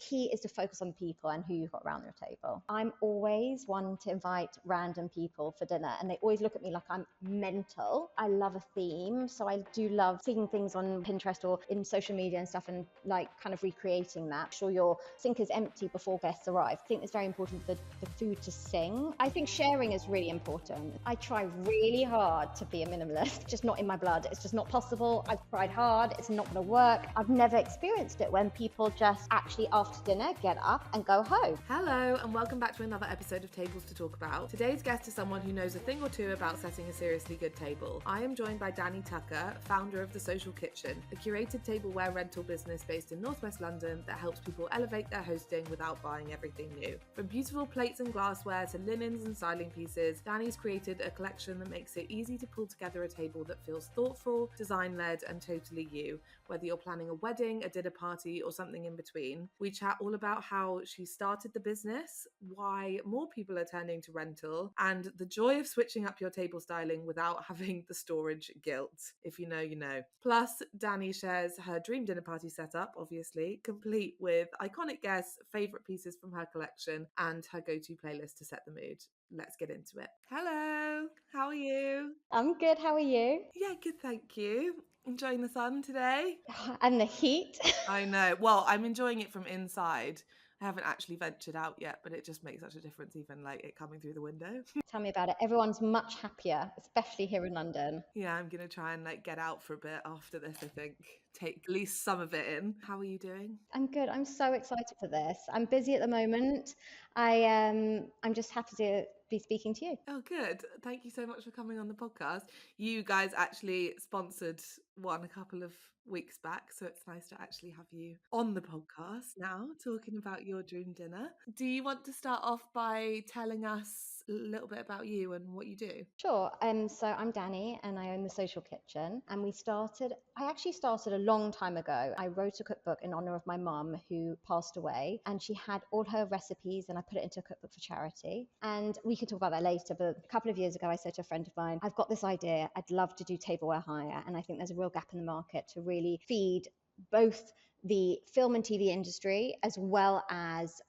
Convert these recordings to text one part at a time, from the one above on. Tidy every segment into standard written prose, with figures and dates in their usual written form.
key is to focus on people and who you've got around your table. I'm always one to invite random people for dinner, and they always look at me like I'm mental. I love a theme, so I do love seeing things on Pinterest or in social media and stuff, and like kind of recreating that. Make sure your sink is empty before guests arrive. I think it's very important for the food to sing. I think sharing is really important. I try really hard to be a minimalist, just not in my blood. It's just not possible. I've tried hard. It's not going to work. I've never experienced it when people just actually after dinner get up and go home. Hello and welcome back to another episode of Tables to Talk About. Today's guest is someone who knows a thing or two about setting a seriously good table. I am joined by Dani Tucker, founder of The Social Kitchen, a curated tableware rental business based in northwest London that helps people elevate their hosting without buying everything new. From beautiful plates and glassware to linens and styling pieces, Dani's created a collection that makes it easy to pull together a table that feels thoughtful, design-led and totally you, whether you're planning a wedding, a dinner party or something in between. We chat all about how she started the business, why more people are turning to rental, and the joy of switching up your table styling without having the storage guilt. If you know, you know. Plus, Dani shares her dream dinner party setup, obviously, complete with iconic guests, favourite pieces from her collection, and her go-to playlist to set the mood. Let's get into it. Hello, how are you? I'm good. How are you? Yeah, good, thank you. Enjoying the sun today? And the heat. I know. Well, I'm enjoying it from inside. I haven't actually ventured out yet, but it just makes such a difference, even like it coming through the window. Tell me about it. Everyone's much happier, especially here in London. Yeah, I'm gonna try and like get out for a bit after this, I think. Take at least some of it in. How are you doing? I'm good. I'm so excited for this. I'm busy at the moment. I'm just happy to be speaking to you. Oh, good. Thank you so much for coming on the podcast. You guys actually sponsored one a couple of weeks back, so it's nice to actually have you on the podcast now talking about your dream dinner. Do you want to start off by telling us a little bit about you and what you do? Sure. So I'm Dani and I own The Social Kitchen. And I actually started a long time ago. I wrote a cookbook in honor of my mum who passed away, and she had all her recipes and I put it into a cookbook for charity. And we could talk about that later, but a couple of years ago, I said to a friend of mine, I've got this idea. I'd love to do tableware hire. And I think there's a real gap in the market to really feed both the film and TV industry as well as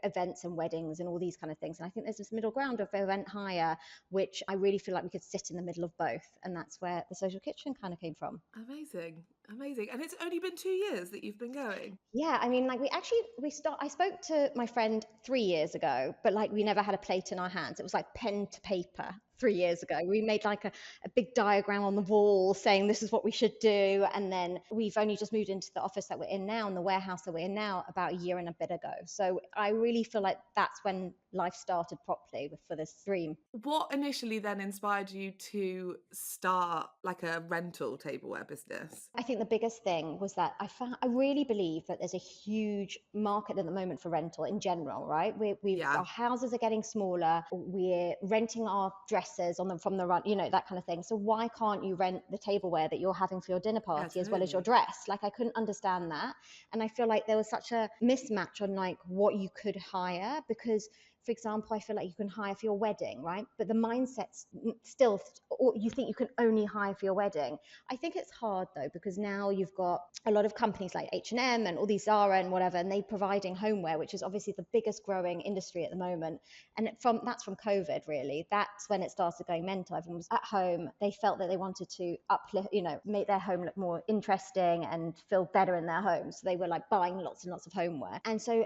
events and weddings and all these kind of things. And I think there's this middle ground of event hire, which I really feel like we could sit in the middle of both. And that's where The Social Kitchen kind of came from. Amazing. Amazing. And it's only been 2 years that you've been going. Yeah, I mean, like I spoke to my friend 3 years ago, but like we never had a plate in our hands. It was like pen to paper 3 years ago. We made like a big diagram on the wall saying this is what we should do. And then we've only just moved into the office that we're in now and the warehouse that we're in now about a year and a bit ago. So I really feel like that's when life started properly for this dream. What initially then inspired you to start like a rental tableware business? I think the biggest thing was that I really believe that there's a huge market at the moment for rental in general, right? Our houses are getting smaller. We're renting our dresses from the run, that kind of thing. So why can't you rent the tableware that you're having for your dinner party as well as your dress? Like I couldn't understand that. And I feel like there was such a mismatch on like what you could hire because, for example, I feel like you can hire for your wedding, right? But the mindset's still, or you think you can only hire for your wedding. I think it's hard though, because now you've got a lot of companies like H&M and all these Zara and whatever, and they're providing homeware, which is obviously the biggest growing industry at the moment. And that's from COVID, really. That's when it started going mental. Everyone was at home. They felt that they wanted to uplift, make their home look more interesting and feel better in their home. So they were like buying lots and lots of homeware. And so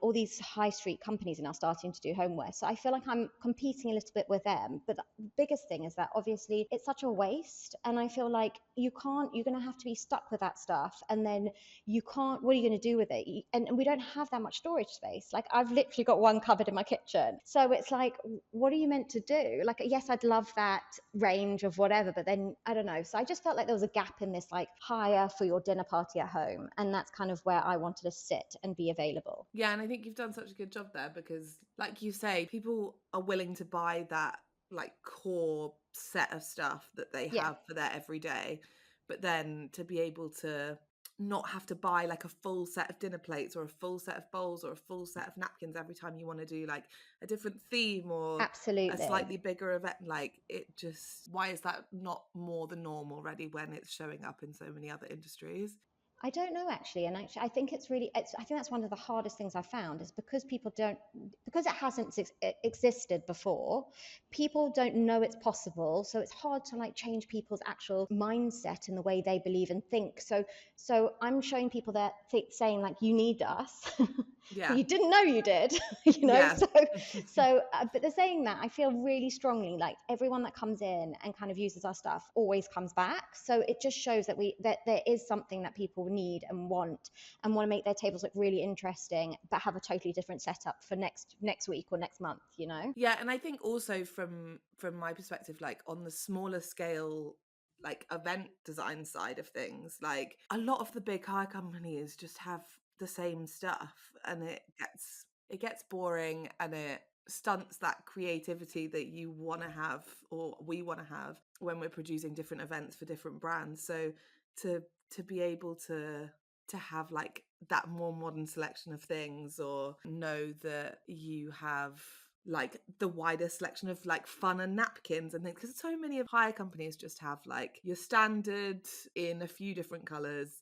all these high street companies are now starting to do homeware. So I feel like I'm competing a little bit with them. But the biggest thing is that obviously it's such a waste. And I feel like you're going to have to be stuck with that stuff. And then what are you going to do with it? And we don't have that much storage space. Like I've literally got one cupboard in my kitchen. So it's like, what are you meant to do? Like, yes, I'd love that range of whatever, but then I don't know. So I just felt like there was a gap in this like hire for your dinner party at home. And that's kind of where I wanted to sit and be available. Yeah, and I think you've done such a good job there because like you say, people are willing to buy that like core set of stuff that they have for their everyday, but then to be able to not have to buy like a full set of dinner plates or a full set of bowls or a full set of napkins every time you want to do like a different theme or Absolutely. a slightly bigger event. Like why is that not more the norm already when it's showing up in so many other industries? I don't know actually, and actually, I think I think that's one of the hardest things I found is because because it hasn't existed before, people don't know it's possible. So it's hard to like change people's actual mindset and the way they believe and think. So I'm showing people that saying like, you need us, Yeah. but you didn't know you did, you know. Yeah. But they're saying that I feel really strongly like everyone that comes in and kind of uses our stuff always comes back. So it just shows that that there is something that people need and want to make their tables look really interesting, but have a totally different setup for next week or next month, you know? Yeah, and I think also from my perspective, like on the smaller scale, like event design side of things, like a lot of the big hire companies just have the same stuff, and it gets boring, and it stunts that creativity that you want to have, or we want to have, when we're producing different events for different brands. So to be able to have like that more modern selection of things, or know that you have like the wider selection of like fun and napkins and things, because so many of hire companies just have like your standard in a few different colors,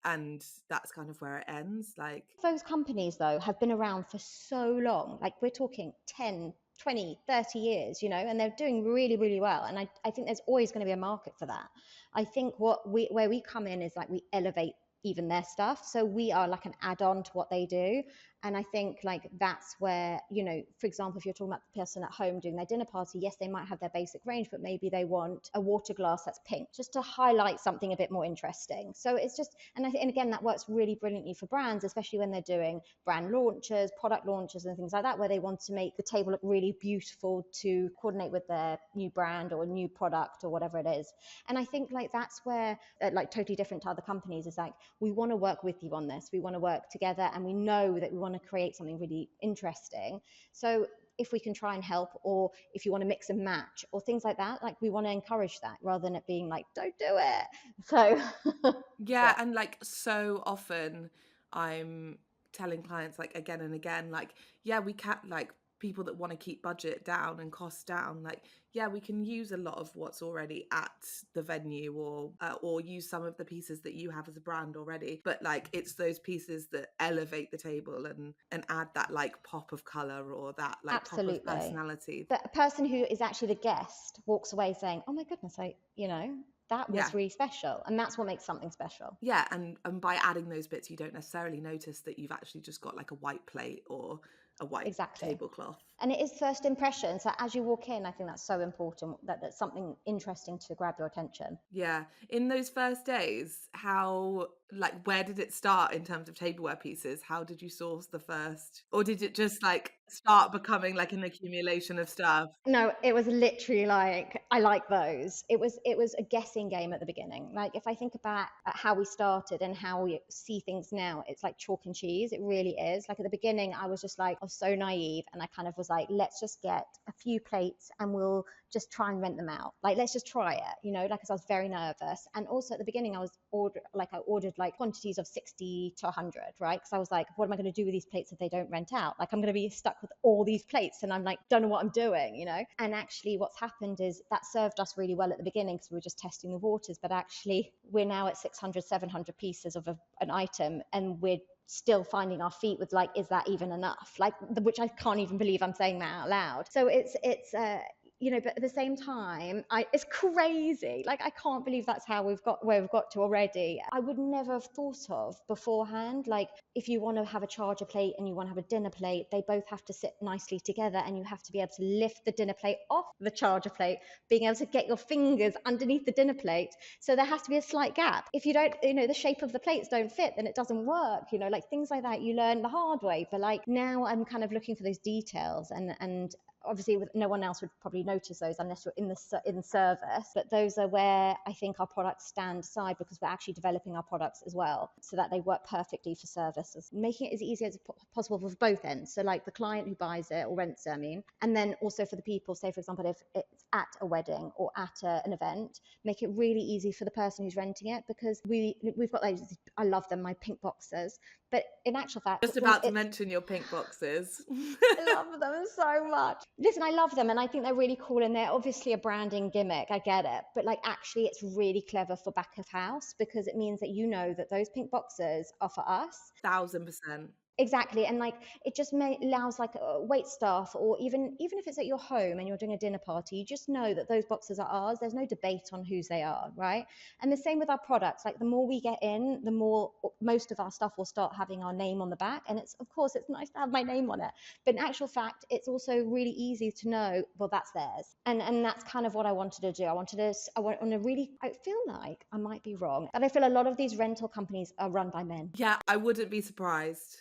and that's kind of where it ends. Like those companies though have been around for so long, like we're talking 10, 20, 30 years, you know, and they're doing really, really well. And I think there's always going to be a market for that. I think where we come in is like we elevate even their stuff. So we are like an add-on to what they do. And I think like that's where, you know, for example, if you're talking about the person at home doing their dinner party, yes, they might have their basic range, but maybe they want a water glass that's pink, just to highlight something a bit more interesting. So it's just, and again, that works really brilliantly for brands, especially when they're doing brand launches, product launches and things like that, where they want to make the table look really beautiful to coordinate with their new brand or new product or whatever it is. And I think like that's where, like totally different to other companies, is like, we want to work with you on this. We want to work together, and we know that we want to create something really interesting. So if we can try and help, or if you want to mix and match or things like that, like we want to encourage that rather than it being like, don't do it. So yeah, and like so often I'm telling clients like again and again, like, yeah, we can, like people that want to keep budget down and costs down, like, yeah, we can use a lot of what's already at the venue, or use some of the pieces that you have as a brand already, but like it's those pieces that elevate the table and add that like pop of color, or that like absolutely, pop of personality. that a person who is actually the guest walks away saying, oh my goodness, you know, that was really special. And that's what makes something special. Yeah, and by adding those bits, you don't necessarily notice that you've actually just got like a white plate or a white tablecloth. And it is first impression. So as you walk in, I think that's so important, that that's something interesting to grab your attention. Yeah. In those first days, how, like, where did it start in terms of tableware pieces? How did you source the first? Or did it just like start becoming like an accumulation of stuff? No, it was literally like, I like those. It was a guessing game at the beginning. Like if I think about how we started and how we see things now, it's like chalk and cheese. It really is. Like at the beginning, I was just like, I was so naive, and I kind of was like, let's just get a few plates and we'll just try and rent them out. Like, let's just try it, you know, like, because I was very nervous. And also at the beginning, I ordered like quantities of 60 to 100, right? Because I was like, what am I going to do with these plates if they don't rent out? Like, I'm going to be stuck with all these plates, and I'm like, don't know what I'm doing, you know? And actually what's happened is that served us really well at the beginning because we were just testing the waters. But actually we're now at 600, 700 pieces of an item, and we're still finding our feet with like, is that even enough? Like, which I can't even believe I'm saying that out loud. So it's you know, but at the same time, it's crazy. Like, I can't believe that's how where we've got to already. I would never have thought of beforehand, like, if you want to have a charger plate and you want to have a dinner plate, they both have to sit nicely together, and you have to be able to lift the dinner plate off the charger plate, being able to get your fingers underneath the dinner plate. So there has to be a slight gap. If you don't, you know, the shape of the plates don't fit, then it doesn't work, you know, like things like that you learn the hard way. But like now I'm kind of looking for those details, and obviously no one else would probably notice those unless you're in service, but those are where I think our products stand aside, because we're actually developing our products as well so that they work perfectly for services, making it as easy as possible for both ends. So like the client who buys it or rents it, I mean, and then also for the people, say for example, if it's at a wedding or at an event, make it really easy for the person who's renting it, because we've got those, I love them, my pink boxes, But in actual fact, Just about to mention your pink boxes. I love them so much. Listen, I love them and I think they're really cool and they're obviously a branding gimmick. I get it. But like actually it's really clever for back of house because it means that you know that those pink boxes are for us. 1000%. Exactly. And like it just allows like wait staff or even if it's at your home and you're doing a dinner party, you just know that those boxes are ours. There's no debate on whose they are, right? And the same with our products. Like the more we get in, the more most of our stuff will start having our name on the back. And it's of course it's nice to have my name on it. But in actual fact, it's also really easy to know, well, that's theirs. And that's kind of what I wanted to do. I want to really, I feel like I might be wrong, but I feel a lot of these rental companies are run by men. Yeah, I wouldn't be surprised.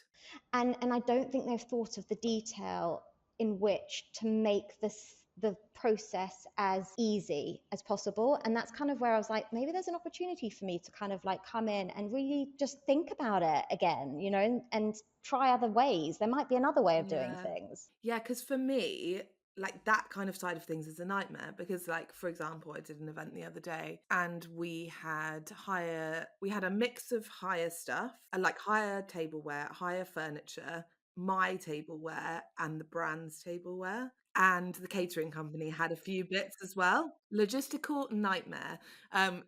And I don't think they've thought of the detail in which to make the process as easy as possible. And that's kind of where I was like, maybe there's an opportunity for me to kind of like come in and really just think about it again, you know, and try other ways. There might be another way of doing things. Yeah, because for me, like that kind of side of things is a nightmare because like for example I did an event the other day and we had a mix of hire stuff and like hire tableware, hire furniture, my tableware and the brand's tableware, and the catering company had a few bits as well. Logistical nightmare.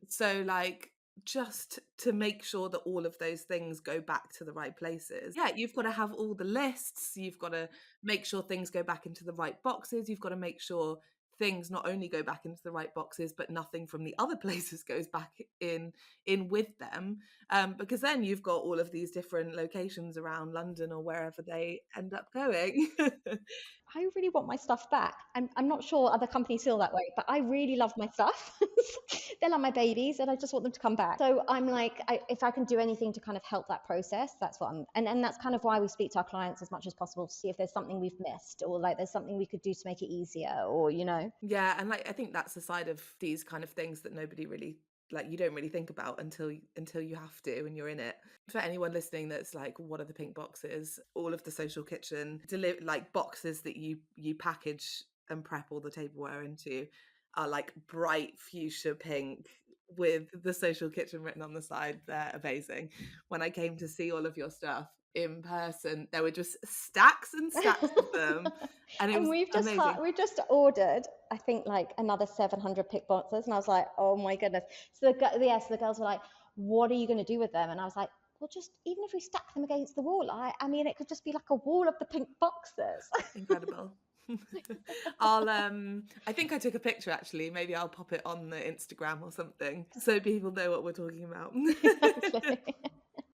So like just to make sure that all of those things go back to the right places. Yeah, you've got to have all the lists, you've got to make sure things go back into the right boxes. You've got to make sure things not only go back into the right boxes, but nothing from the other places goes back in with them. Because then you've got all of these different locations around London or wherever they end up going. I really want my stuff back. I'm not sure other companies feel that way, but I really love my stuff. They're like my babies and I just want them to come back. So I'm like, if I can do anything to kind of help that process, that's what and that's kind of why we speak to our clients as much as possible to see if there's something we've missed or like there's something we could do to make it easier or, you know. Yeah, and like I think that's the side of these kind of things that nobody really, like, you don't really think about until you have to and you're in it. For anyone listening that's like, what are the pink boxes? All of the social kitchen like boxes that you package and prep all the tableware into are like bright fuchsia pink with the social kitchen written on the side. They're amazing. When I came to see all of your stuff in person, there were just stacks and stacks of them, and it was amazing. We've just ordered, I think, like another 700 pick boxes, and I was like, oh my goodness. So the girls were like, what are you going to do with them? And I was like, well, just even if we stack them against the wall, I mean, it could just be like a wall of the pink boxes. Incredible. I'll I think I took a picture actually. Maybe I'll pop it on the Instagram or something so people know what we're talking about.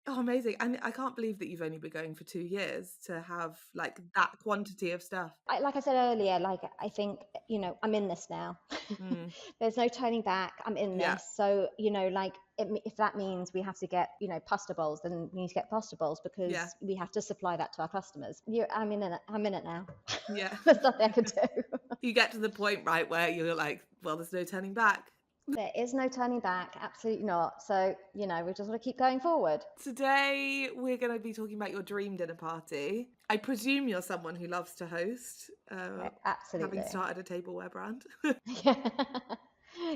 Oh, amazing. And I can't believe that you've only been going for 2 years to have like that quantity of stuff. Like I said earlier, like I think, you know, I'm in this now. There's no turning back. I'm in this. So, you know, like if that means we have to get, you know, pasta bowls, then we need to get pasta bowls because we have to supply that to our customers. I'm in it now. Yeah. There's nothing I can do. You get to the point, right, where you're like, well, there's no turning back. There is no turning back, absolutely not. So, you know, we just want to keep going forward. Today, we're going to be talking about your dream dinner party. I presume you're someone who loves to host. Absolutely. Having started a tableware brand. Yeah,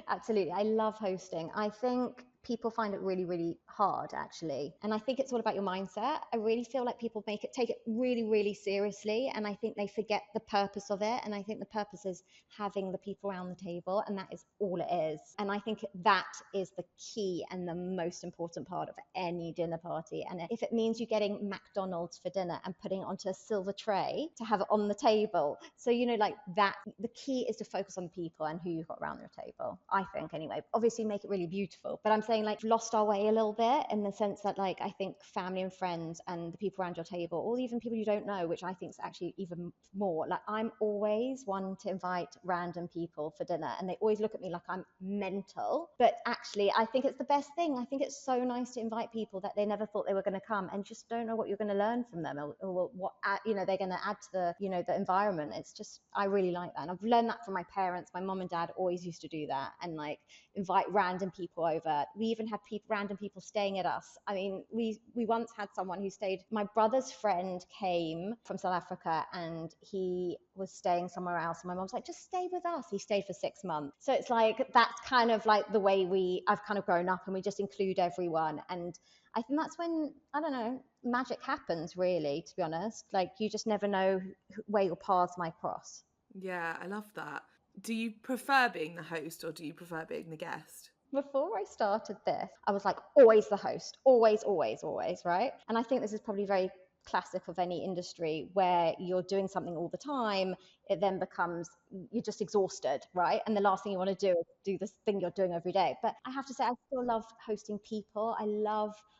absolutely. I love hosting. I think people find it really, really hard, actually. And I think it's all about your mindset. I really feel like people take it really, really seriously. And I think they forget the purpose of it. And I think the purpose is having the people around the table. And that is all it is. And I think that is the key and the most important part of any dinner party. And if it means you getting McDonald's for dinner and putting it onto a silver tray to have it on the table. So, you know, like that, the key is to focus on the people and who you've got around your table. I think anyway, obviously make it really beautiful. But I'm saying like lost our way a little bit in the sense that like I think family and friends and the people around your table, or even people you don't know, which I think is actually even more, like I'm always one to invite random people for dinner and they always look at me like I'm mental, but actually I think it's the best thing. I think it's so nice to invite people that they never thought they were going to come and just don't know what you're going to learn from them or what you know they're going to add to the, you know, the environment. It's just, I really like that, and I've learned that from my parents. My mom and dad always used to do that and like invite random people over. We we even had random people staying at us. I mean, we once had someone who stayed, my brother's friend came from South Africa and he was staying somewhere else. And my mom's like, just stay with us. He stayed for 6 months. So it's like, that's kind of like the way I've kind of grown up, and we just include everyone. And I think that's when, I don't know, magic happens, really, to be honest. Like, you just never know where your paths might cross. Yeah, I love that. Do you prefer being the host or do you prefer being the guest? Before I started this, I was like always the host, always, always, always, right? And I think this is probably very classic of any industry where you're doing something all the time. It then becomes, you're just exhausted, right? And the last thing you want to do is do this thing you're doing every day. But I have to say, I still love hosting people.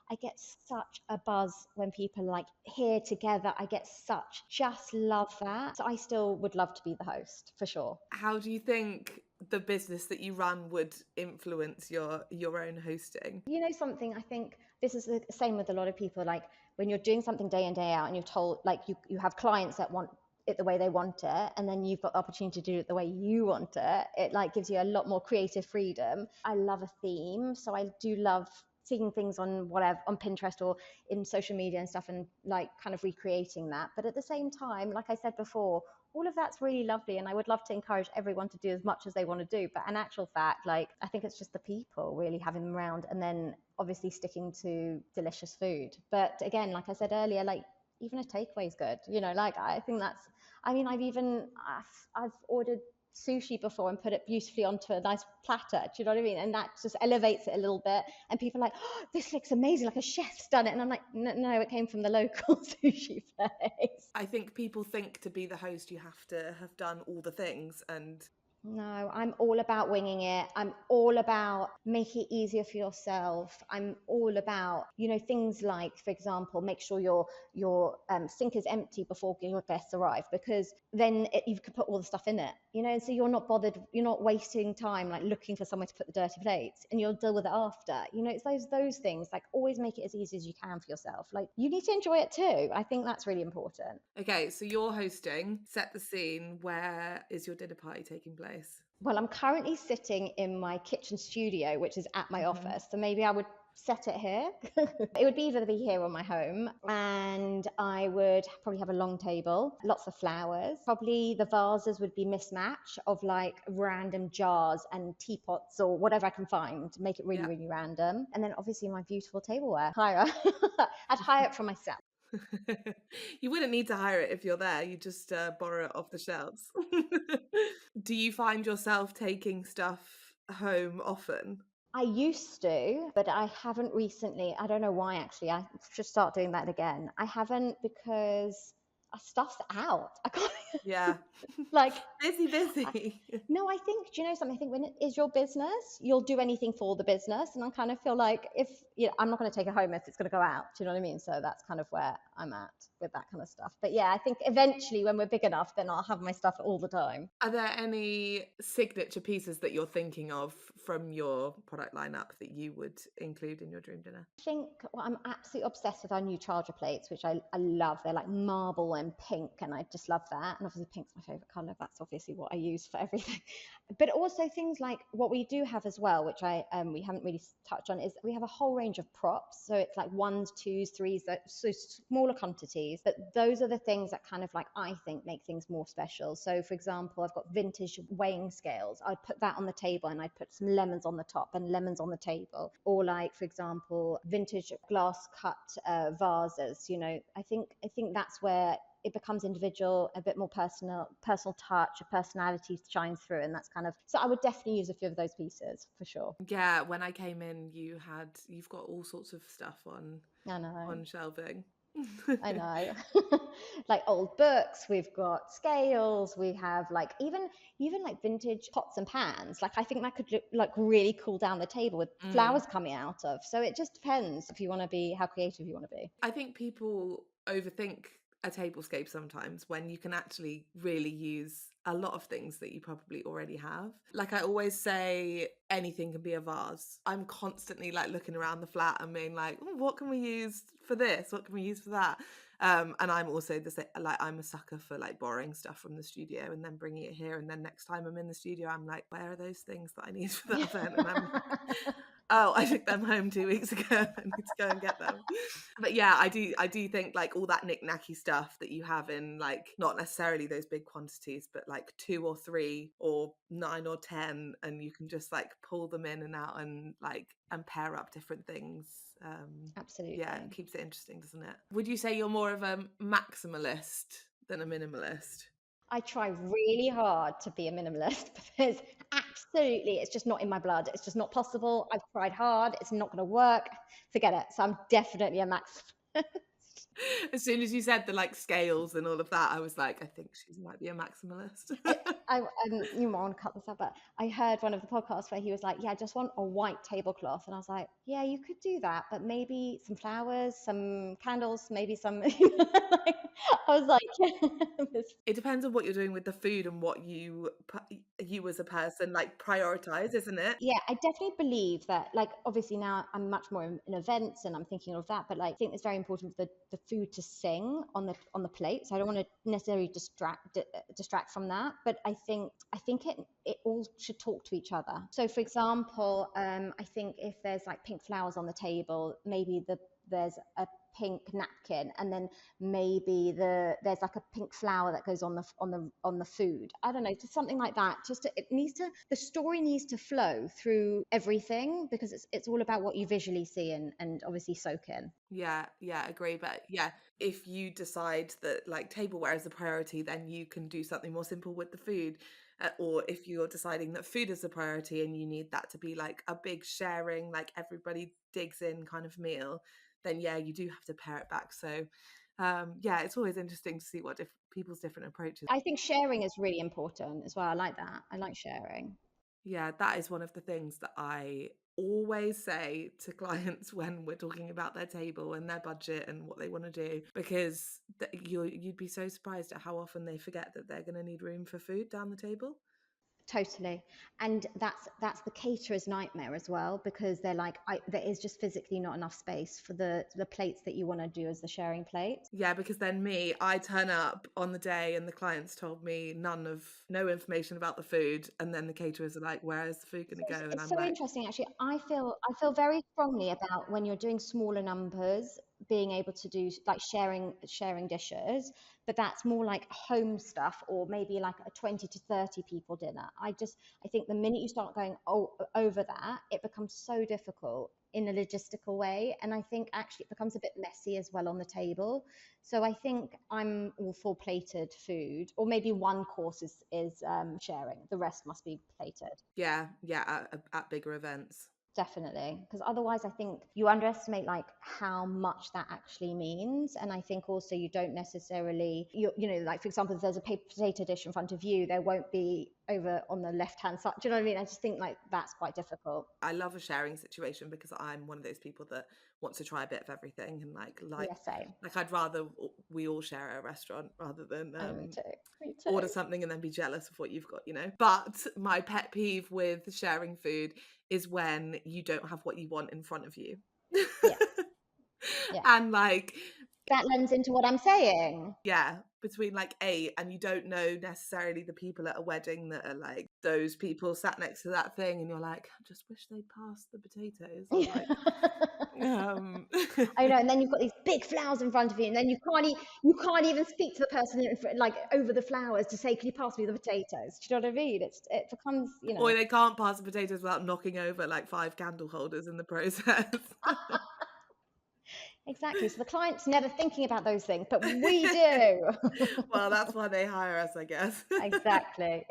I get such a buzz when people are like here together. Just love that. So I still would love to be the host for sure. How do you think the business that you run would influence your own hosting? You know something, I think this is the same with a lot of people. Like, when you're doing something day in, day out, and you're told, like, you have clients that want it the way they want it, and then you've got the opportunity to do it the way you want it, it like gives you a lot more creative freedom. I love a theme, so I do love seeing things on Pinterest or in social media and stuff, and like kind of recreating that. But at the same time, like I said before, all of that's really lovely, and I would love to encourage everyone to do as much as they want to do. But in actual fact, like, I think it's just the people, really having them around, and then obviously sticking to delicious food. But again, like I said earlier, like, even a takeaway is good, you know. Like, I think that's, I mean, I've ordered sushi before and put it beautifully onto a nice platter. Do you know what I mean? And that just elevates it a little bit. And people are like, oh, this looks amazing, like a chef's done it. And I'm like, no, it came from the local sushi place. I think people think to be the host, you have to have done all the things, and no, I'm all about winging it. I'm all about making it easier for yourself. I'm all about, you know, things like, for example, make sure your sink is empty before your guests arrive, because then you can put all the stuff in it, you know, so you're not bothered, you're not wasting time like looking for somewhere to put the dirty plates, and you'll deal with it after. You know, it's those things. Like, always make it as easy as you can for yourself. Like, you need to enjoy it too. I think that's really important. Okay, so you're hosting, set the scene. Where is your dinner party taking place? Well, I'm currently sitting in my kitchen studio, which is at my office. So maybe I would set it here. It would either be here or my home. And I would probably have a long table, lots of flowers. Probably the vases would be mismatch of like random jars and teapots or whatever I can find to make it really, really random. And then obviously my beautiful tableware. I'd hire it from myself. You wouldn't need to hire it if you're there. You just borrow it off the shelves. Do you find yourself taking stuff home often? I used to, but I haven't recently. I don't know why, actually. I should start doing that again. I haven't, because stuff's out. I can't. Yeah. Like, busy. No, I think, do you know something? I think when it is your business, you'll do anything for the business. And I kind of feel like, if, you know, I'm not going to take it home if it's going to go out. Do you know what I mean? So that's kind of where I'm at with that kind of stuff. But yeah, I think eventually when we're big enough, then I'll have my stuff all the time. Are there any signature pieces that you're thinking of from your product lineup that you would include in your dream dinner? I think, well, I'm absolutely obsessed with our new charger plates, which I love. They're like marble and pink, and I just love that. And obviously pink's my favorite color. That's obviously what I use for everything. But also things like what we do have as well, which we haven't really touched on, is we have a whole range of props. So it's like 1s, 2s, 3s, so smaller quantities. But those are the things that kind of like, I think, make things more special. So for example, I've got vintage weighing scales. I'd put that on the table, and I'd put some lemons on the top and lemons on the table. Or like, for example, vintage glass cut vases. You know, I think that's where it becomes individual, a bit more personal touch, a personality shines through. And that's kind of, so I would definitely use a few of those pieces for sure. Yeah, when I came in, you've got all sorts of stuff on shelving. I know. Like old books, we've got scales, we have like even like vintage pots and pans. Like, I think that could like really cool down the table with flowers coming out of. So it just depends if you want to be, how creative you want to be. I think people overthink a tablescape sometimes, when you can actually really use a lot of things that you probably already have. Like, I always say, anything can be a vase. I'm constantly like looking around the flat and being like, oh, what can we use for this? What can we use for that? And I'm also I'm a sucker for like borrowing stuff from the studio and then bringing it here. And then next time I'm in the studio, I'm like, where are those things that I need for that event? And Oh, I took them home 2 weeks ago. I need to go and get them. But yeah, I do think like all that knick-knacky stuff that you have in like not necessarily those big quantities, but like 2 or 3 or 9 or 10, and you can just like pull them in and out and like and pair up different things. Absolutely. Yeah, it keeps it interesting, doesn't it? Would you say you're more of a maximalist than a minimalist? I try really hard to be a minimalist because absolutely it's just not in my blood. It's just not possible. I've tried hard. It's not going to work. Forget it. So I'm definitely a maximalist. As soon as you said the like scales and all of that, I was like, I think she might be a maximalist. You might want to cut this out, but I heard one of the podcasts where he was like, yeah, I just want a white tablecloth. And I was like, yeah, you could do that, but maybe some flowers, some candles, maybe some, I was like, it depends on what you're doing with the food and what you as a person like prioritize, isn't it? yeah, I definitely believe that, like, obviously now I'm much more in events and I'm thinking of that, but like, I think it's very important for the food to sing on the plate. So I don't want to necessarily distract from that, but I think it all should talk to each other. So for example, I think if there's like pink flowers on the table, maybe there's a pink napkin, and then maybe there's like a pink flower that goes on the food. I don't know, just something like that. The story needs to flow through everything, because it's all about what you visually see and obviously soak in. Yeah, agree. But yeah, if you decide that like tableware is a priority, then you can do something more simple with the food. Or if you're deciding that food is a priority and you need that to be like a big sharing, like everybody digs in kind of meal, then yeah, you do have to pare it back. So yeah, it's always interesting to see what people's different approaches. I think sharing is really important as well. I like that. I like sharing. Yeah, that is one of the things that I always say to clients when we're talking about their table and their budget and what they want to do, because you'd be so surprised at how often they forget that they're going to need room for food down the table. Totally. And that's the caterer's nightmare as well, because they're like, there is just physically not enough space for the plates that you want to do as the sharing plates. Yeah, because then I turn up on the day and the clients told me no information about the food, and then the caterers are like, where is the food going to go? And It's I'm so like, interesting, actually. I feel very strongly about when you're doing smaller numbers, being able to do like sharing dishes, but that's more like home stuff, or maybe like a 20 to 30 people dinner. I think the minute you start going over that, it becomes so difficult in a logistical way, and I think actually it becomes a bit messy as well on the table. So I think I'm all for plated food, or maybe one course is sharing, the rest must be plated. yeah, at bigger events. Definitely, because otherwise I think you underestimate like how much that actually means. And I think also you don't necessarily, like for example, if there's a potato dish in front of you, there won't be over on the left hand side. Do you know what I mean? I just think like that's quite difficult. I love a sharing situation because I'm one of those people that wants to try a bit of everything, and Yeah, same. like I'd rather we all share at a restaurant rather than Oh, me too. Me order too. something and then be jealous of what you've got, you know. But my pet peeve with sharing food is when you don't have what you want in front of you. Yeah, yeah. And like, That lends into what I'm saying. yeah, between like 8 and you don't know necessarily the people at a wedding that are like those people sat next to that thing, and you're like, I just wish they'd pass the potatoes. Or like, I know, and then you've got these big flowers in front of you, and then you can't even speak to the person like over the flowers to say, "Can you pass me the potatoes?" Do you know what I mean? It becomes, or they can't pass the potatoes without knocking over like 5 candle holders in the process. Exactly. So the client's never thinking about those things, but we do. Well, that's why they hire us, I guess. Exactly.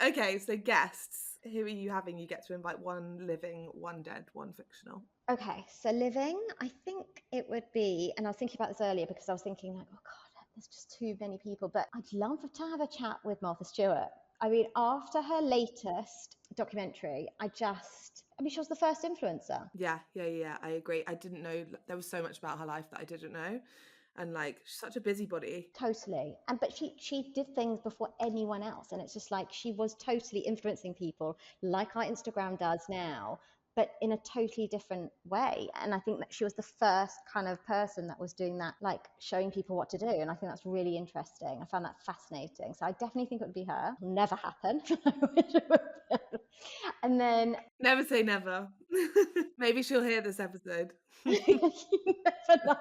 Okay, so guests, who are you having? You get to invite one living, one dead, one fictional. Okay, so living, I think it would be, and I was thinking about this earlier because I was thinking like, oh God, there's just too many people, but I'd love to have a chat with Martha Stewart. I mean, after her latest documentary, she was the first influencer. Yeah, I agree. I didn't know, there was so much about her life that I didn't know. And like, she's such a busybody. Totally. But she did things before anyone else. And it's just like she was totally influencing people like our Instagram does now, but in a totally different way. And I think that she was the first kind of person that was doing that, like showing people what to do. And I think that's really interesting. I found that fascinating. So I definitely think it would be her. It'll never happen. And then Never say never. Maybe she'll hear this episode. you never know.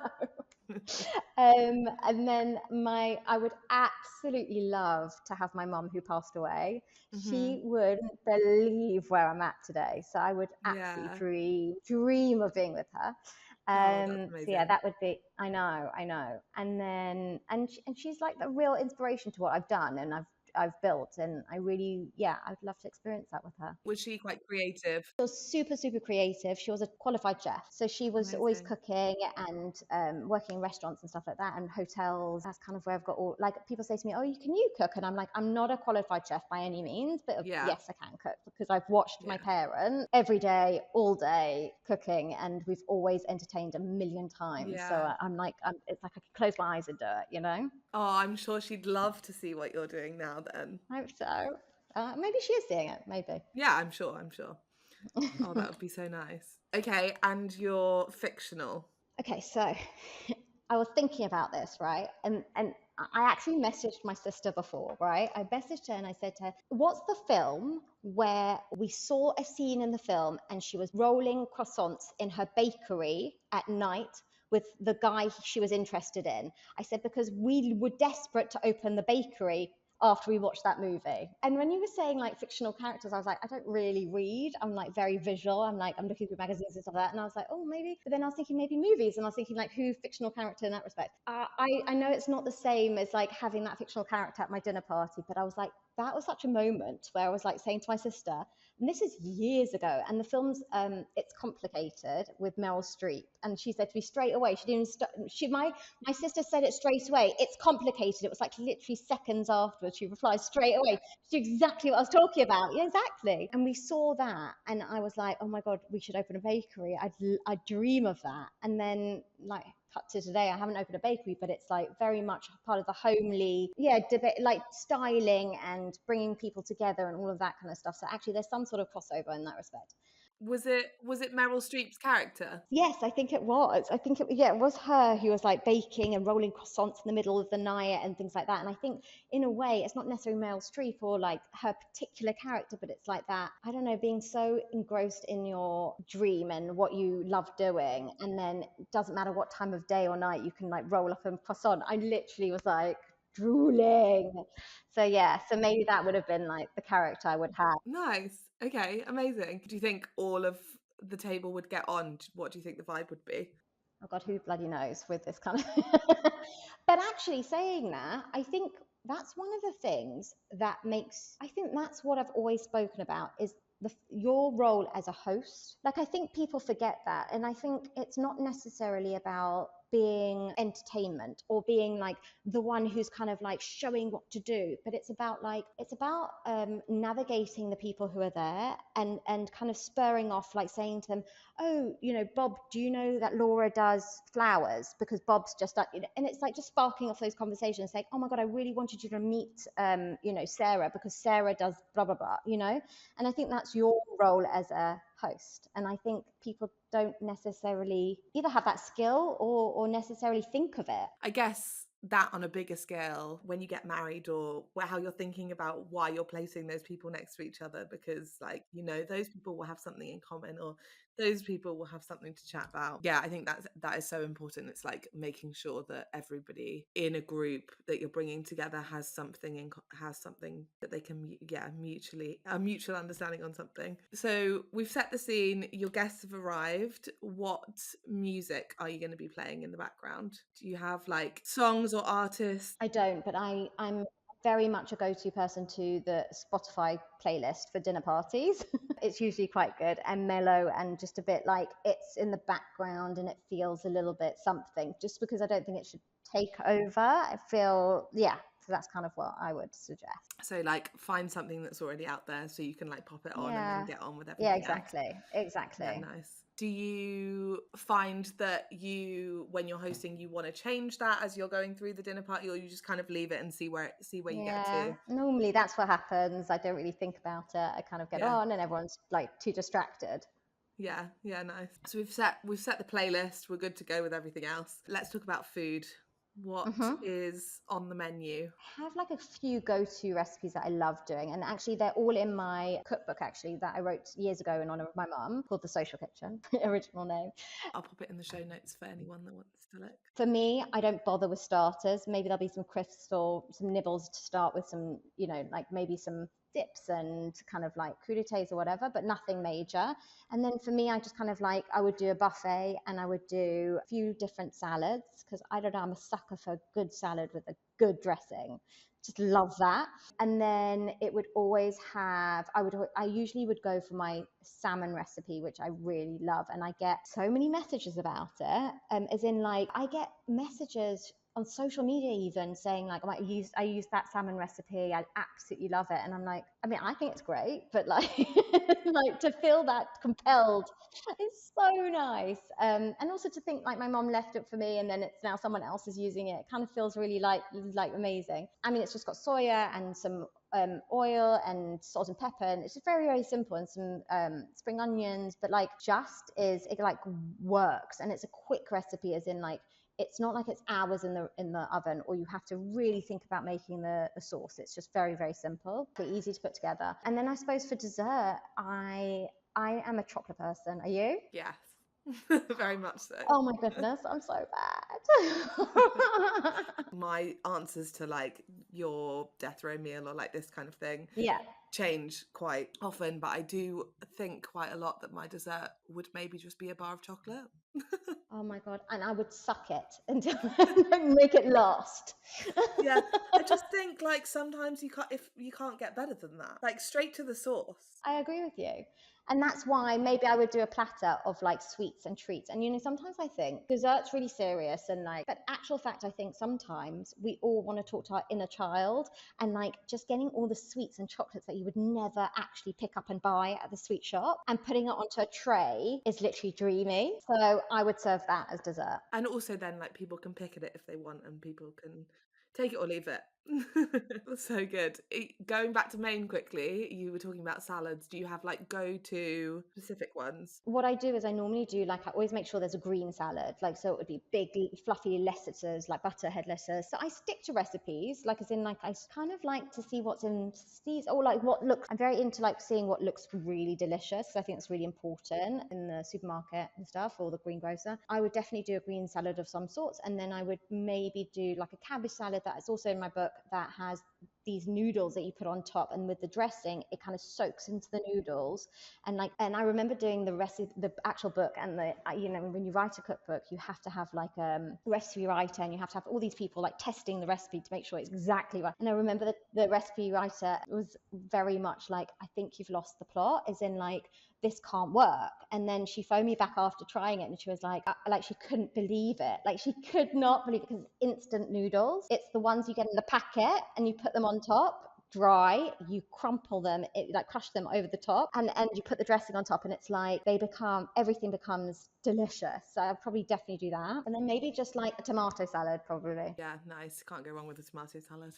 And then I would absolutely love to have my mum who passed away. She wouldn't believe where I'm at today. So I would absolutely dream of being with her. So yeah, that would be, I know. And then, and she's like the real inspiration to what I've done and I've built, and I really, I'd love to experience that with her. Was she quite creative? She was super, super creative. She was a qualified chef. So she was always cooking and working in restaurants and stuff like that, and hotels. That's kind of where I've got all, like, people say to me, oh, can you cook? And I'm like, I'm not a qualified chef by any means, but yes, I can cook, because I've watched my parents every day, all day cooking, and we've always entertained a million times. So I'm like, it's like I could close my eyes and do it, you know? Oh, I'm sure she'd love to see what you're doing now then. I hope so. Maybe she is seeing it, maybe. Yeah, I'm sure. Oh, that would be so nice. Okay, and you're fictional. Okay, so I was thinking about this, right? And I actually messaged my sister before, right? I messaged her and I said to her, what's the film where we saw a scene in the film and she was rolling croissants in her bakery at night with the guy she was interested in? I said, because we were desperate to open the bakery after we watched that movie. And when you were saying like fictional characters, I was like, I don't really read. I'm like very visual. I'm looking through magazines and stuff like that. And I was like, oh, maybe. But then I was thinking maybe movies. And I was thinking like, who fictional character in that respect? I know it's not the same as like having that fictional character at my dinner party, but I was like, that was such a moment where I was like saying to my sister, and this is years ago, and the film's It's Complicated with Meryl Streep, and she said to me straight away, she didn't my sister said it straight away, it's complicated. It was like literally seconds afterwards, she replied straight away, she knew exactly what I was talking about. Yeah, exactly. And we saw that, and I was like, oh my god, we should open a bakery. I'd dream of that. And then like cut to today, I haven't opened a bakery, but it's like very much part of the homely debate, like styling and bringing people together and all of that kind of stuff. So actually there's some sort of crossover in that respect. Was it Meryl Streep's character? Yes, I think it was. I think it was her who was like baking and rolling croissants in the middle of the night and things like that. And I think in a way, it's not necessarily Meryl Streep or like her particular character, but it's like that, I don't know, being so engrossed in your dream and what you love doing. And then it doesn't matter what time of day or night, you can like roll up a croissant. I literally was like drooling. So yeah, so maybe that would have been like the character I would have. Nice. Okay, amazing. Do you think all of the table would get on? What do you think the vibe would be? Oh God, who bloody knows with this kind of but actually saying that, I think that's one of the things that I think that's what I've always spoken about is your role as a host. Like, I think people forget that. And I think it's not necessarily about being entertainment or being like the one who's kind of like showing what to do, but it's about navigating the people who are there and kind of spurring off, like saying to them, oh, Bob, do you know that Laura does flowers? Because Bob's just like, and it's like just sparking off those conversations, saying, oh my God, I really wanted you to meet Sarah, because Sarah does blah blah blah, and I think that's your role as a host. And I think people don't necessarily either have that skill or necessarily think of it. I guess that on a bigger scale, when you get married, or how you're thinking about why you're placing those people next to each other, because like, those people will have something in common, or those people will have something to chat about. Yeah, I think that is so important. It's like making sure that everybody in a group that you're bringing together has something that they can a mutual understanding on something. So we've set the scene, your guests have arrived. What music are you going to be playing in the background? Do you have like songs or artists? I don't, but I'm very much a go-to person to the Spotify playlist for dinner parties. It's usually quite good and mellow and just a bit like it's in the background and it feels a little bit something, just because I don't think it should take over. I feel, so that's kind of what I would suggest. So like find something that's already out there so you can like pop it on and then get on with everything. Yeah, exactly. Yeah, nice. Do you find that when you're hosting, you want to change that as you're going through the dinner party, or you just kind of leave it and see where you get to? Normally that's what happens. I don't really think about it. I kind of get on and everyone's like too distracted. Yeah, nice. So we've set the playlist. We're good to go with everything else. Let's talk about food. what is on the menu? I have like a few go-to recipes that I love doing, and actually they're all in my cookbook actually that I wrote years ago in honor of my mum, called The Social Kitchen, original name. I'll pop it in the show notes for anyone that wants to look. For me, I don't bother with starters. Maybe there'll be some crisps or some nibbles to start with, some, like maybe some dips and kind of like crudités or whatever, but nothing major. And then for me, I just kind of like, I would do a buffet and I would do a few different salads, because I don't know, I'm a sucker for a good salad with a good dressing. Just love that. And then it would always have, I usually would go for my salmon recipe, which I really love. And I get so many messages about it. As in like, I get messages on social media even saying like, I use that salmon recipe, I absolutely love it. And I'm like, I mean, I think it's great, but like, like to feel that compelled is so nice. And also to think like my mom left it for me and then it's now someone else is using it. It kind of feels really like amazing. I mean, it's just got soya and some oil and salt and pepper, and it's just very, very simple, and some spring onions, but like it like works, and it's a quick recipe, as in like, it's not like it's hours in the oven, or you have to really think about making the sauce. It's just very, very simple, pretty easy to put together. And then I suppose for dessert, I am a chocolate person. Are you? Yes. Very much so. Oh my goodness, I'm so bad. My answers to like your death row meal or like this kind of thing change quite often, but I do think quite a lot that my dessert would maybe just be a bar of chocolate. Oh my god, and I would suck it until make it last. Yeah, I just think like sometimes you can't get better than that, like straight to the sauce. I agree with you. And that's why maybe I would do a platter of like sweets and treats. And sometimes I think dessert's really serious and like, but actual fact, I think sometimes we all want to talk to our inner child, and like just getting all the sweets and chocolates that you would never actually pick up and buy at the sweet shop and putting it onto a tray is literally dreamy. So I would serve that as dessert. And also then like people can pick at it if they want, and people can take it or leave it. So good. Going back to Maine quickly, you were talking about salads. Do you have like go-to specific ones? What I do is I normally do like, I always make sure there's a green salad, like, so it would be big fluffy lettuces, like butterhead lettuce. So I stick to recipes, like as in like, I kind of like to see what's in these, or like what looks, I'm very into like seeing what looks really delicious. So I think it's really important in the supermarket and stuff, or the greengrocer. I would definitely do a green salad of some sorts, and then I would maybe do like a cabbage salad that is also in my book, that has these noodles that you put on top, and with the dressing it kind of soaks into the noodles. And I remember doing the recipe, the actual book, and the when you write a cookbook you have to have like a recipe writer, and you have to have all these people like testing the recipe to make sure it's exactly right. And I remember that the recipe writer was very much like, I think you've lost the plot, as in like, this can't work. And then she phoned me back after trying it, and she was like she couldn't believe it. Like she could not believe it, because it's instant noodles. It's the ones you get in the packet and you put them on top dry, you crumple them, like crush them over the top, and you put the dressing on top, and it's like everything becomes delicious. So I'd probably definitely do that. And then maybe just like a tomato salad, probably. Yeah, nice. Can't go wrong with a tomato salad.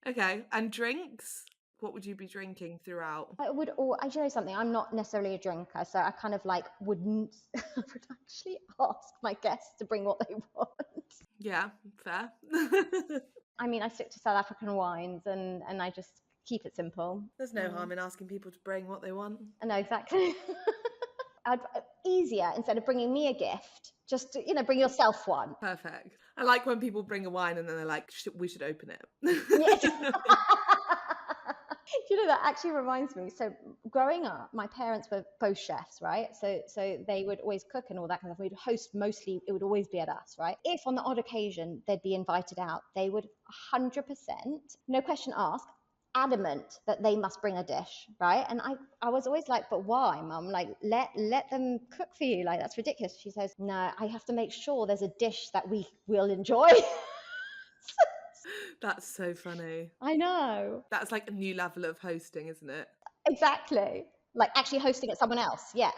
Okay, and drinks? What would you be drinking throughout? I would, or I know something, I'm not necessarily a drinker, so I kind of like wouldn't would actually ask my guests to bring what they want. Yeah, fair. I mean, I stick to South African wines, and I just keep it simple. There's no harm in asking people to bring what they want. I know, exactly. Easier, instead of bringing me a gift, just to, bring yourself one. Perfect. I like when people bring a wine and then they're like, we should open it. Yes. That actually reminds me. So growing up, my parents were both chefs, right? So they would always cook and all that kind of stuff. We'd host mostly, it would always be at us, right? If on the odd occasion they'd be invited out, they would 100%, no question asked, adamant that they must bring a dish, right? And I was always like, but why, Mum? Like, let them cook for you. Like, that's ridiculous. She says, no, I have to make sure there's a dish that we will enjoy. That's so funny. I know. That's like a new level of hosting, isn't it? Exactly. Like actually hosting at someone else. Yeah.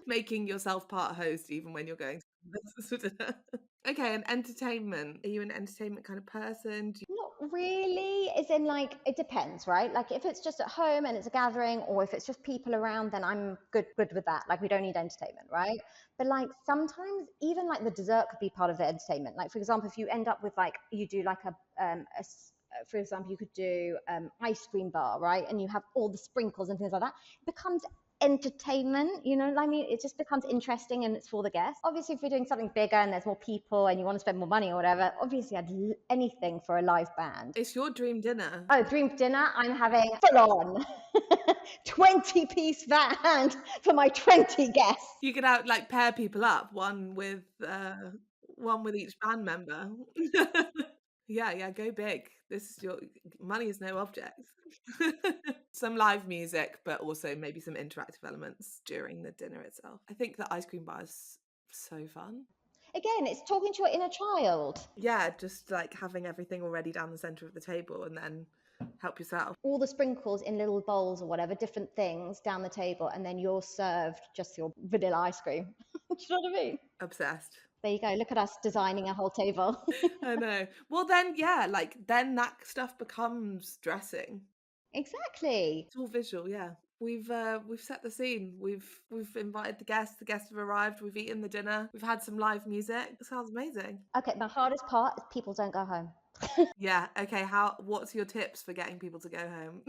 Making yourself part host even when you're going to dinner. Okay, and entertainment. Are you an entertainment kind of person? Not really, as in like it depends, right? Like if it's just at home and it's a gathering, or if it's just people around, then I'm good with that. Like we don't need entertainment, right? But like sometimes even like the dessert could be part of the entertainment. Like for example, if you end up with like you do like for example, you could do ice cream bar, right? And you have all the sprinkles and things like that. It becomes entertainment, you know what I mean? It just becomes interesting and it's for the guests. Obviously, if we're doing something bigger and there's more people and you want to spend more money or whatever, obviously anything for a live band. It's your dream dinner. Oh, dream dinner, I'm having full on 20-piece band for my 20 guests. You could out like pair people up, one with each band member. Yeah, go big. This is your money is no object. Some live music, but also maybe some interactive elements during the dinner itself. I think the ice cream bar is so fun. Again, it's talking to your inner child. Yeah, just like having everything already down the center of the table and then help yourself. All the sprinkles in little bowls or whatever, different things down the table, and then you're served just your vanilla ice cream. Do you know what I mean? Obsessed. There you go. Look at us designing a whole table. I know. Well, then, yeah, like then that stuff becomes dressing. Exactly. It's all visual, yeah. We've set the scene. We've invited the guests. The guests have arrived. We've eaten the dinner. We've had some live music. It sounds amazing. Okay, the hardest part is people don't go home. Yeah. Okay. What's your tips for getting people to go home?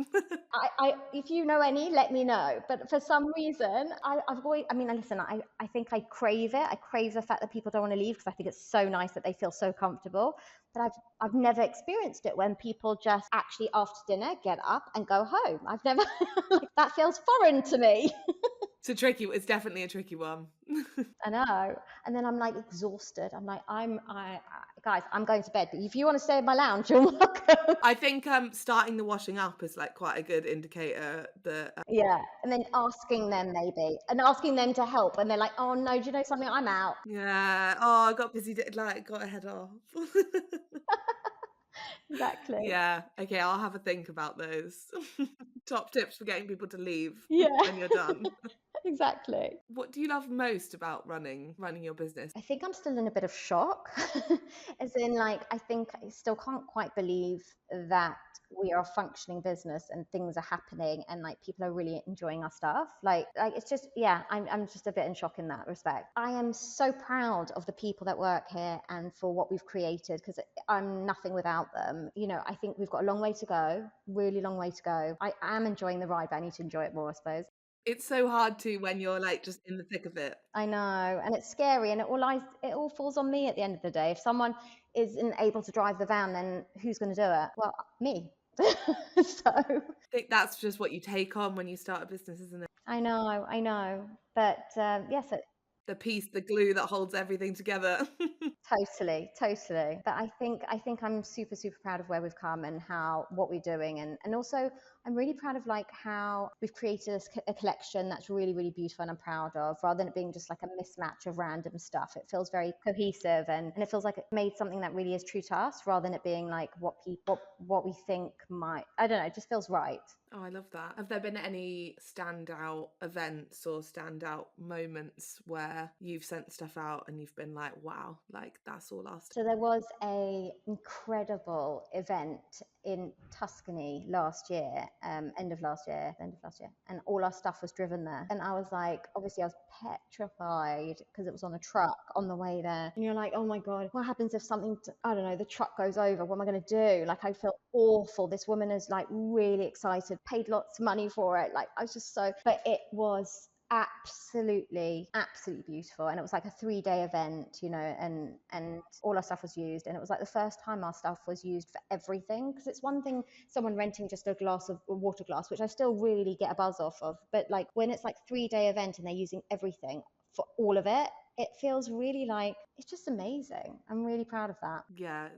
If you know any, let me know. But for some reason, I've always, I mean, listen, I think I crave it. I crave the fact that people don't want to leave because I think it's so nice that they feel so comfortable. But I've never experienced it when people just actually after dinner get up and go home. I've never, that feels foreign to me. It's definitely a tricky one. I know. And then I'm like exhausted. I'm like, guys, I'm going to bed. But if you want to stay in my lounge, you're welcome. I think starting the washing up is like quite a good indicator that. Yeah. And then asking them to help. And they're like, oh no, do you know something? I'm out. Yeah. Oh, I got busy. Got to head off. Exactly. Yeah. Okay. I'll have a think about those. Top tips for getting people to leave. Yeah. When you're done. Exactly. What do you love most about running your business? I think I'm still in a bit of shock. As in, like, I think I still can't quite believe that we are a functioning business and things are happening and like people are really enjoying our stuff. Like it's just, yeah, I'm just a bit in shock in that respect. I am so proud of the people that work here and for what we've created because I'm nothing without them. You know, I think we've got a long way to go, really long way to go. I am enjoying the ride, but I need to enjoy it more, I suppose. It's so hard to when you're like just in the thick of it. I know, and it's scary, and it all falls on me at the end of the day. If someone isn't able to drive the van, then who's going to do it? Well, me. So I think that's just what you take on when you start a business, isn't it? I know, but yes. The glue that holds everything together. Totally. But I think I'm super proud of where we've come and what we're doing, and also I'm really proud of like how we've created a collection that's really beautiful and I'm proud of, rather than it being just like a mismatch of random stuff. It feels very cohesive and it feels like it made something that really is true to us, rather than it being like what we think might, I don't know, it just feels right. Oh, I love that. Have there been any standout events or standout moments where you've sent stuff out and you've been like, wow, like that's all last? So there was a incredible event in Tuscany last year, end of last year, and all our stuff was driven there. And I was like, obviously I was petrified because it was on a truck on the way there. And you're like, oh my God, what happens if something, I don't know, the truck goes over? What am I going to do? Like, I felt awful. This woman is like really excited, paid lots of money for it. Like, I was just but it was absolutely beautiful, and it was like a 3-day event, you know, and all our stuff was used, and it was like the first time our stuff was used for everything, because it's one thing someone renting just a water glass, which I still really get a buzz off of, but like when it's like 3-day event and they're using everything for all of it, it feels really like it's just amazing. I'm really proud of that. Yeah, it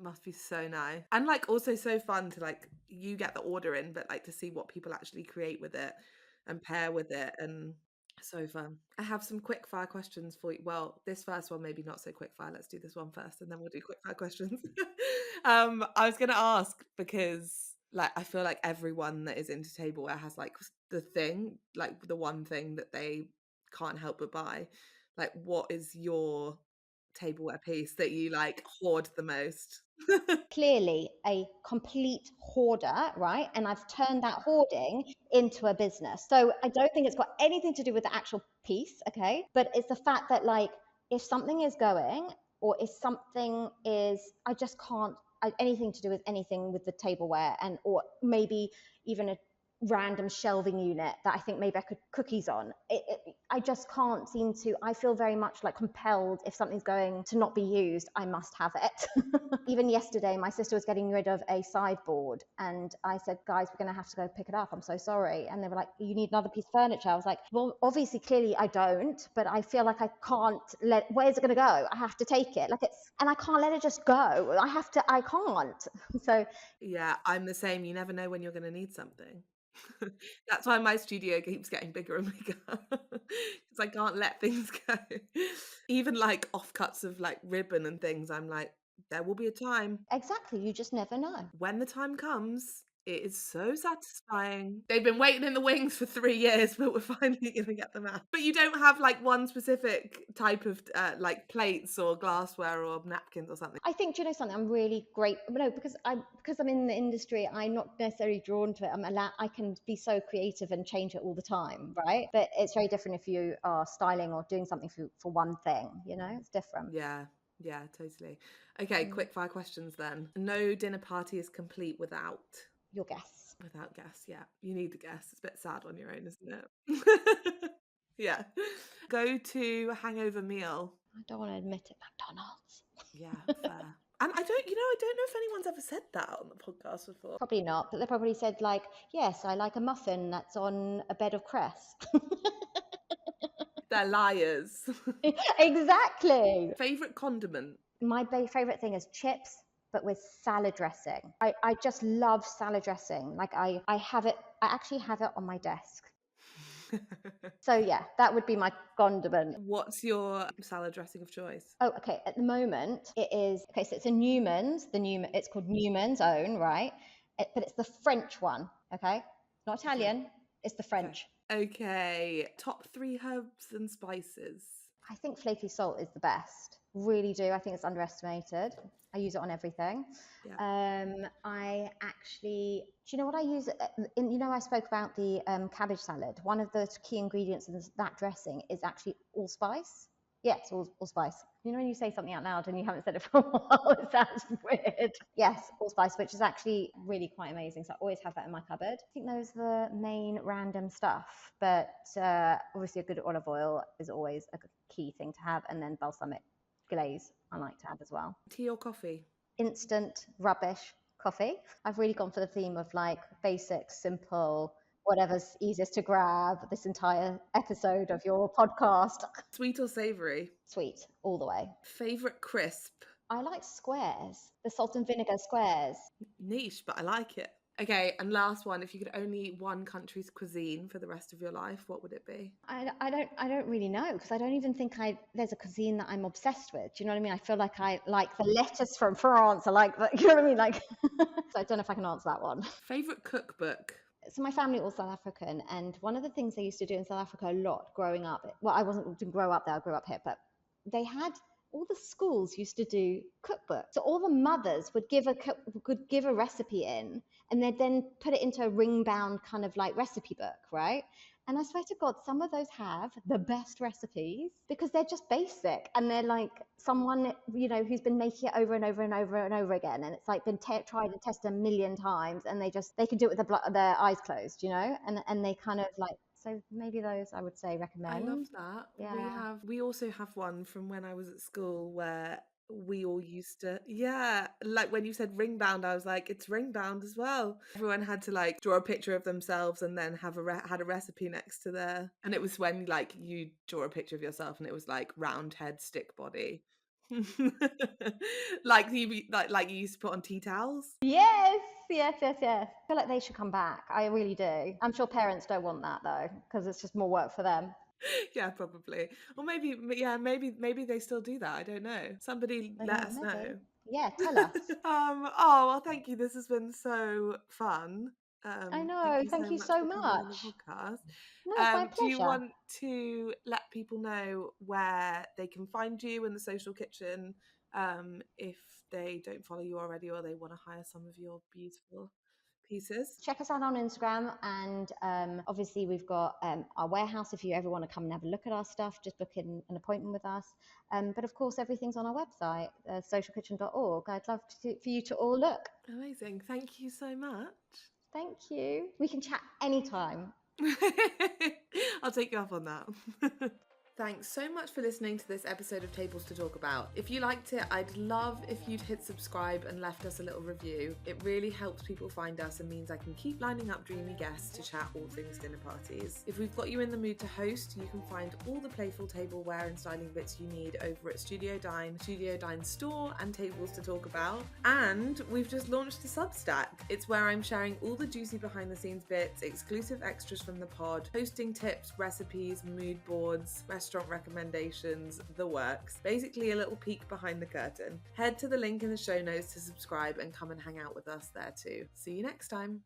must be so nice, and like also so fun to like you get the order in, but like to see what people actually create with it and pair with it, and so fun. I have some quick fire questions for you. Well, this first one maybe not so quick fire. Let's do this one first and then we'll do quick fire questions. I was going to ask because like I feel like everyone that is into tableware has like the thing, like the one thing that they can't help but buy. Like what is your tableware piece that you like hoard the most? Clearly a complete hoarder, right? And I've turned that hoarding into a business. So I don't think it's got anything to do with the actual piece, okay? But it's the fact that, like, if something is going, or if something is, I just can't, anything to do with anything with the tableware, and or maybe even a random shelving unit that I think maybe I could cookies on. I just can't seem to, I feel very much like compelled, if something's going to not be used, I must have it. Even yesterday, my sister was getting rid of a sideboard, and I said, guys, we're going to have to go pick it up. I'm so sorry. And they were like, you need another piece of furniture. I was like, well, obviously, clearly I don't, but I feel like I can't where's it going to go? I have to take it. And I can't let it just go. I can't. So Yeah, I'm the same. You never know when you're going to need something. That's why my studio keeps getting bigger and bigger, because I can't let things go. Even like offcuts of like ribbon and things, I'm like, there will be a time. exactly, you just never know. When the time comes, it is so satisfying. They've been waiting in the wings for 3 years, but we're finally gonna get them out. But you don't have like one specific type of like plates or glassware or napkins or something? I think, do you know something? I'm really great. No, because I'm in the industry, I'm not necessarily drawn to it. I can be so creative and change it all the time, right? But it's very different if you are styling or doing something for one thing, you know? It's different. Yeah, totally. Okay, quick fire questions then. No dinner party is complete without Your guess. guests. Yeah, you need the guests. It's a bit sad on your own, isn't it? Yeah. Go to hangover meal. I don't want to admit it, McDonald's. Yeah, fair. And I don't know if anyone's ever said that on the podcast before. Probably not, but they probably said, like, yes, I like a muffin that's on a bed of cress. They're liars. Exactly. Favorite condiment? My favorite thing is chips, but with salad dressing. I just love salad dressing. Like I have it, I actually have it on my desk. So yeah, that would be my condiment. What's your salad dressing of choice? Oh, okay. At the moment, it is, okay, so it's a Newman's, it's called Newman's Own, right? But it's the French one, okay? Not Italian, it's the French. Okay. Top 3 herbs and spices. I think flaky salt is the best. Really do. I think it's underestimated. I use it on everything. Yeah. I actually, do you know what I use? I spoke about the cabbage salad. One of the key ingredients in that dressing is actually allspice. Yes, allspice. You know when you say something out loud and you haven't said it for a while, it sounds weird. Yes, allspice, which is actually really quite amazing. So I always have that in my cupboard. I think those are the main random stuff. But obviously a good olive oil is always a key thing to have. And then balsamic glaze I like to have as well. Tea or coffee? Instant rubbish coffee. I've really gone for the theme of like basic, simple, whatever's easiest to grab this entire episode of your podcast. Sweet or savoury? Sweet, all the way. Favourite crisp? I like squares, the salt and vinegar squares. Niche, but I like it. Okay, and last one, if you could only eat one country's cuisine for the rest of your life, what would it be? I don't really know, because I don't even think there's a cuisine that I'm obsessed with. Do you know what I mean? I feel like I like the lettuce from France. I like you know what I mean? Like, so I don't know if I can answer that one. Favourite cookbook? So my family was South African, and one of the things they used to do in South Africa a lot growing up, well, didn't grow up there, I grew up here, but they had, all the schools used to do cookbooks. So all the mothers would give a recipe in, and they'd then put it into a ring-bound kind of like recipe book, right? And I swear to God, some of those have the best recipes because they're just basic, and they're like someone, who's been making it over and over and over and over again, and it's like been tried and tested a million times, and they can do it with their eyes closed, and they kind of like. So maybe those I would say recommend. I love that. Yeah. We also have one from when I was at school where we all used to, like when you said ring bound, I was like, it's ring bound as well. Everyone had to like draw a picture of themselves and then had a recipe next to there. And it was when like you draw a picture of yourself and it was like round head, stick body. like you used to put on tea towels. Yes. I feel like they should come back. I really do. I'm sure parents don't want that though, because it's just more work for them. Yeah, probably. Or maybe they still do that. I don't know. Somebody let us know. Yeah, tell us. Oh, well, thank you. This has been so fun. I know. Thank you Thank so you much so for coming on the much. podcast. No, it's my Do you pleasure. want to let people know where they can find you in the Social Kitchen if they don't follow you already or they want to hire some of your beautiful pieces? Check us out on Instagram, and obviously we've got our warehouse. If you ever want to come and have a look at our stuff, just book in an appointment with us. But of course, everything's on our website, socialkitchen.org. I'd love for you to all look. Amazing. Thank you so much. Thank you. We can chat anytime. I'll take you up on that. Thanks so much for listening to this episode of Tables to Talk About. If you liked it, I'd love if you'd hit subscribe and left us a little review. It really helps people find us and means I can keep lining up dreamy guests to chat all things dinner parties. If we've got you in the mood to host, you can find all the playful tableware and styling bits you need over at Studio Dine, Studio Dine store, and Tables to Talk About. And we've just launched a Substack. It's where I'm sharing all the juicy behind the scenes bits, exclusive extras from the pod, hosting tips, recipes, mood boards, restaurant recommendations, the works. Basically a little peek behind the curtain. Head to the link in the show notes to subscribe and come and hang out with us there too. See you next time.